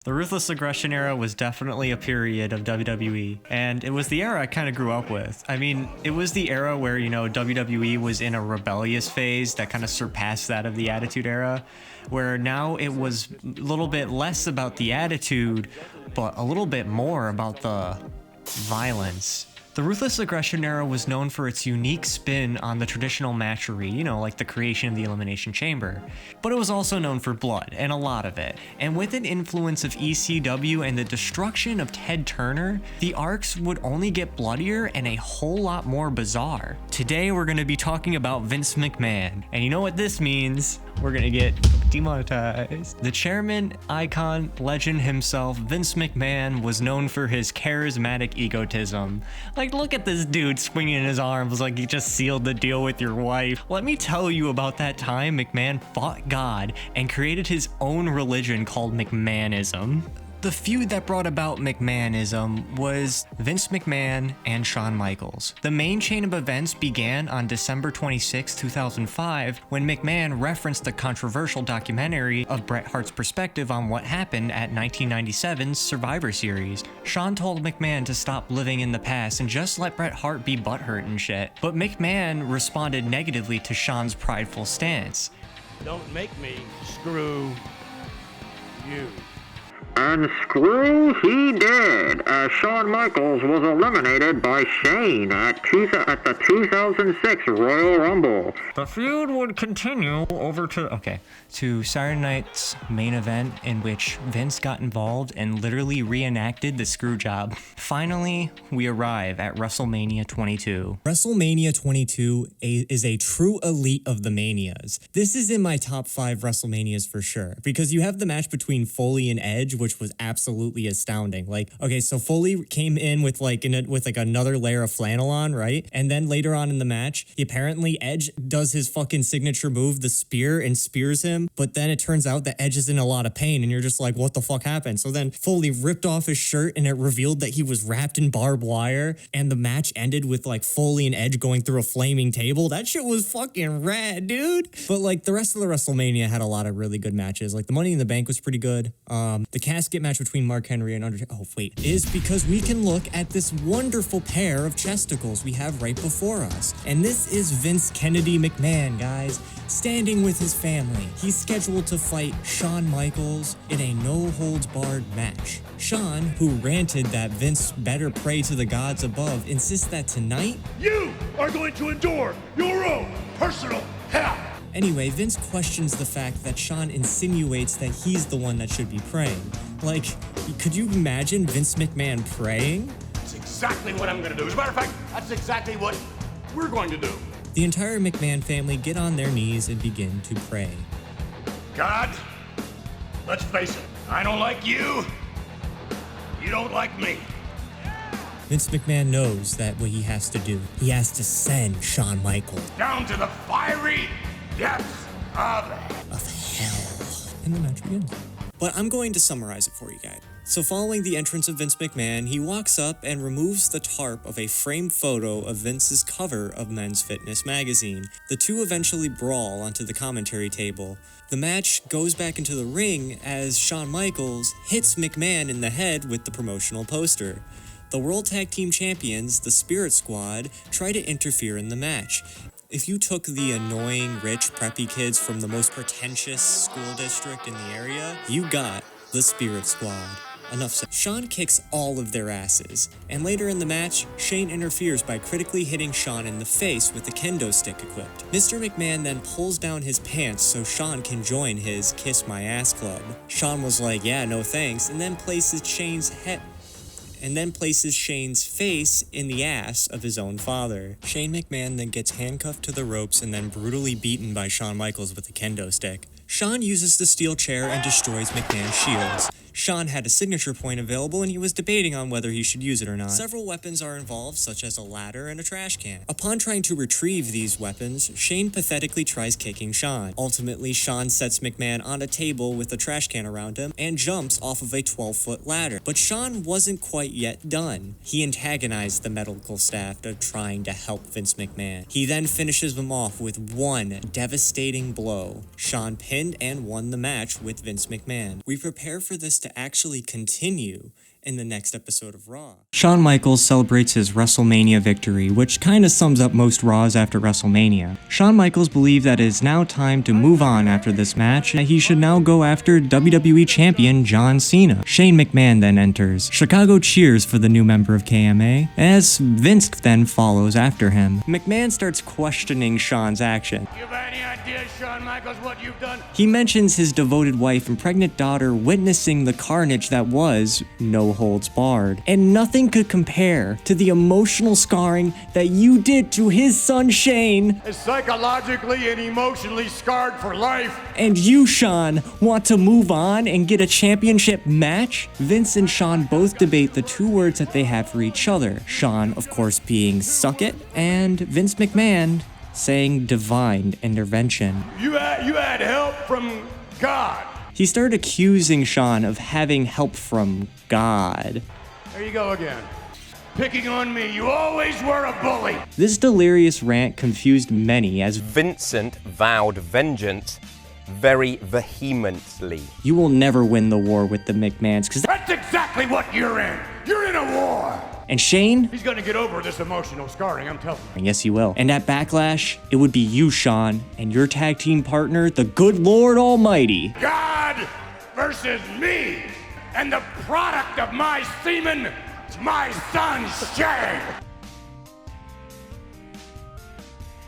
The Ruthless Aggression era was definitely a period of WWE, and it was the era I kind of grew up with. I mean, it was the era where, WWE was in a rebellious phase that kind of surpassed that of the Attitude Era, where now it was a little bit less about the attitude, but a little bit more about the violence. The Ruthless Aggression era was known for its unique spin on the traditional matchery, like the creation of the Elimination Chamber. But it was also known for blood, and a lot of it. And with an influence of ECW and the destruction of Ted Turner, the arcs would only get bloodier and a whole lot more bizarre. Today we're going to be talking about Vince McMahon, and you know what this means? We're gonna get demonetized. The chairman, icon, legend himself, Vince McMahon, was known for his charismatic egotism. Like, look at this dude swinging his arms like he just sealed the deal with your wife. Let me tell you about that time McMahon fought God and created his own religion called McMahonism. The feud that brought about McMahonism was Vince McMahon and Shawn Michaels. The main chain of events began on December 26, 2005, when McMahon referenced the controversial documentary of Bret Hart's perspective on what happened at 1997's Survivor Series. Shawn told McMahon to stop living in the past and just let Bret Hart be butthurt and shit. But McMahon responded negatively to Shawn's prideful stance. Don't make me screw you. And screw he did, as Shawn Michaels was eliminated by Shane at the 2006 Royal Rumble. The feud would continue over to Saturday night's main event, in which Vince got involved and literally reenacted the screw job. Finally, we arrive at WrestleMania 22. WrestleMania 22 is a true elite of the manias. This is in my top 5 WrestleManias for sure, because you have the match between Foley and Edge, which was absolutely astounding. So Foley came in with another layer of flannel on, right? And then later on in the match, Edge does his fucking signature move, the spear, and spears him. But then it turns out that Edge is in a lot of pain, and you're just like, what the fuck happened? So then Foley ripped off his shirt, and it revealed that he was wrapped in barbed wire, and the match ended with Foley and Edge going through a flaming table. That shit was fucking rad, dude. But the rest of the WrestleMania had a lot of really good matches. The Money in the Bank was pretty good. The casket match between Mark Henry and Undertaker, is because we can look at this wonderful pair of chesticles we have right before us. And this is Vince Kennedy McMahon, guys, standing with his family. He's scheduled to fight Shawn Michaels in a no-holds-barred match. Shawn, who ranted that Vince better pray to the gods above, insists that tonight, You are going to endure your own personal hell. Anyway, Vince questions the fact that Shawn insinuates that he's the one that should be praying. Could you imagine Vince McMahon praying? That's exactly what I'm going to do. As a matter of fact, that's exactly what we're going to do. The entire McMahon family get on their knees and begin to pray. God, let's face it, I don't like you. You don't like me. Vince McMahon knows that what he has to do. He has to send Shawn Michaels Down to the fiery depths of hell. And the match begins. But I'm going to summarize it for you guys. So following the entrance of Vince McMahon, he walks up and removes the tarp of a framed photo of Vince's cover of Men's Fitness magazine. The two eventually brawl onto the commentary table. The match goes back into the ring as Shawn Michaels hits McMahon in the head with the promotional poster. The World Tag Team Champions, the Spirit Squad, try to interfere in the match. If you took the annoying, rich, preppy kids from the most pretentious school district in the area, you got the Spirit Squad. Enough said. Shawn kicks all of their asses, and later in the match, Shane interferes by critically hitting Shawn in the face with the kendo stick equipped. Mr. McMahon then pulls down his pants so Shawn can join his Kiss My Ass Club. Shawn was like, yeah, no thanks, and then places Shane's face in the ass of his own father. Shane McMahon then gets handcuffed to the ropes and then brutally beaten by Shawn Michaels with a kendo stick. Shawn uses the steel chair and destroys McMahon's shields. Shawn had a signature point available and he was debating on whether he should use it or not. Several weapons are involved, such as a ladder and a trash can. Upon trying to retrieve these weapons, Shane pathetically tries kicking Shawn. Ultimately, Shawn sets McMahon on a table with a trash can around him and jumps off of a 12-foot ladder. But Shawn wasn't quite yet done. He antagonized the medical staff of trying to help Vince McMahon. He then finishes them off with one devastating blow. Shawn pinned and won the match with Vince McMahon. We prepare for this to to actually continue in the next episode of Raw. Shawn Michaels celebrates his WrestleMania victory, which kinda sums up most Raws after WrestleMania. Shawn Michaels believed that it is now time to move on after this match, and that he should now go after WWE Champion John Cena. Shane McMahon then enters. Chicago cheers for the new member of KMA, as Vince then follows after him. McMahon starts questioning Shawn's action. You have any idea, Shawn Michaels, what you've done? He mentions his devoted wife and pregnant daughter witnessing the carnage that was No Holds Barred, and nothing could compare to the emotional scarring that you did to his son Shane. Is psychologically and emotionally scarred for life. And you, Shawn, want to move on and get a championship match? Vince and Shawn both debate the two words that they have for each other. Shawn, of course, being suck it, and Vince McMahon saying divine intervention. You had help from God. He started accusing Shawn of having help from God. There you go again. Picking on me. You always were a bully. This delirious rant confused many as Vincent vowed vengeance very vehemently. you will never win the war with the McMahons, because That's exactly what you're in. You're in a war. And Shane? He's gonna get over this emotional scarring, I'm telling you. And yes, he will. And at Backlash, it would be you, Shawn, and your tag team partner, the good Lord Almighty. God versus me. And the product of my semen is my son Shane.